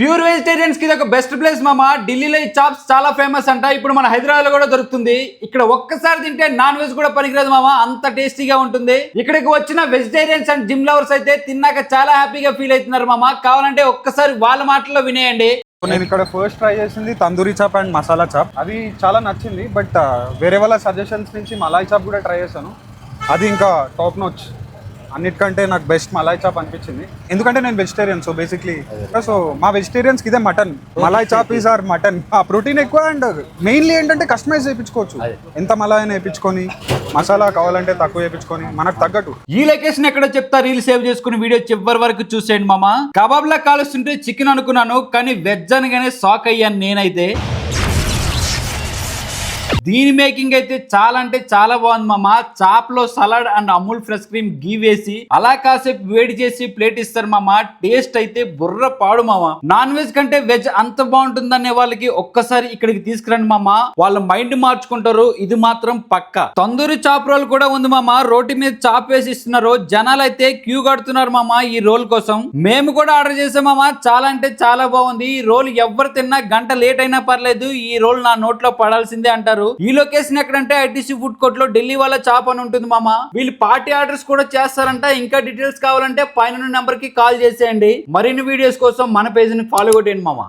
Pure vegetarians కి ఇది ఒక బెస్ట్ ప్లేస్ మామ. ఢిల్లీలో ఈ చాప్స్ చాలా ఫేమస్ అంట. ఇప్పుడు మన హైదరాబాద్ లో కూడా దొరుకుతుంది. ఇక్కడ ఒక్కసారి తింటే నాన్ వెజ్ కూడా పనికిరాదు మామ, అంత టేస్టీగా ఉంటుంది. ఇక్కడికి వచ్చిన వెజిటేరియన్స్ అండ్ జిమ్ లవర్స్ అయితే తిన్నాక చాలా హ్యాపీగా ఫీల్ అవుతున్నారు మామ. కావాలంటే ఒక్కసారి వాళ్ళ మాటల్లో వినేయండి. నేను ఇక్కడ ఫస్ట్ ట్రై చేసింది tandoori chop and masala chop. అది చాలా నచ్చింది. బట్ వేరే వాళ్ళ సజెషన్స్ నుంచి మలాయ్ చాప్ కూడా ట్రై చేశాను. అది ఇంకా టాప్ నోచ్. అన్నిటికంటే నాకు బెస్ట్ మలాయ్ చాప్ అనిపించింది. ఎందుకంటే నేను వెజిటేరియన్, సో బేసిక్లీ మా వెజిటేరియన్స్ కి ఇదే mutton. Malai chop is or mutton. Protein ఎక్కువ అండ్ మెయిన్లీ ఏంటంటే కస్టమైజ్ చేయించుకోవచ్చు. ఎంత మలాయ్ అయినా వేయించుకొని, మసాలా కావాలంటే తక్కువ వేయించుకొని మనకు తగ్గట్టు. ఈ లొకేషన్ ఎక్కడో చెప్తా, రీల్ సేవ్ చేసుకుని వీడియో చివరి వరకు చూసేయండి మామ. కబాబ్ లా కాలుస్తుంటే చికెన్ అనుకున్నాను, కానీ వెజ్ అనగానే షాక్ అయ్యాను నేనైతే. దీని మేకింగ్ అయితే చాలా అంటే చాలా బాగుంది మామ. చాప్ లో salad and Amul fresh cream ghee వేసి అలా కాసేపు వేడి చేసి ప్లేట్ ఇస్తారు మామ. టేస్ట్ అయితే బుర్ర పాడు మామ. నాన్ వెజ్ కంటే వెజ్ అంత బాగుంటుందనే వాళ్ళకి ఒక్కసారి ఇక్కడికి తీసుకురండి మామ, వాళ్ళ మైండ్ మార్చుకుంటారు. ఇది మాత్రం పక్క. తందూరి చాప్ రోల్ కూడా ఉంది మామ. రోటి మీద చాప్ వేసి ఇస్తున్నారు. జనాలు అయితే క్యూ కడుతున్నారు మామ ఈ రోల్ కోసం. మేము కూడా ఆర్డర్ చేసాం మామ. చాలా అంటే చాలా బాగుంది. ఈ రోల్ ఎవరు తిన్నా గంట లేట్ అయినా పర్లేదు, ఈ రోల్ నా నోట్లో పడాల్సిందే అంటారు. ఈ లొకేషన్ ఎక్కడంటే ఐటీసీ ఫుడ్ కోర్ట్ లో ఢిల్లీ వాళ్ళ చాప్ అని ఉంటుంది మామ. వీళ్ళు పార్టీ ఆర్డర్స్ కూడా చేస్తారంట. ఇంకా డీటెయిల్స్ కావాలంటే పైన నెంబర్ కి కాల్ చేసేయండి. మరిన్ని వీడియోస్ కోసం మన పేజ్ ని ఫాలో కొట్టండి మామ.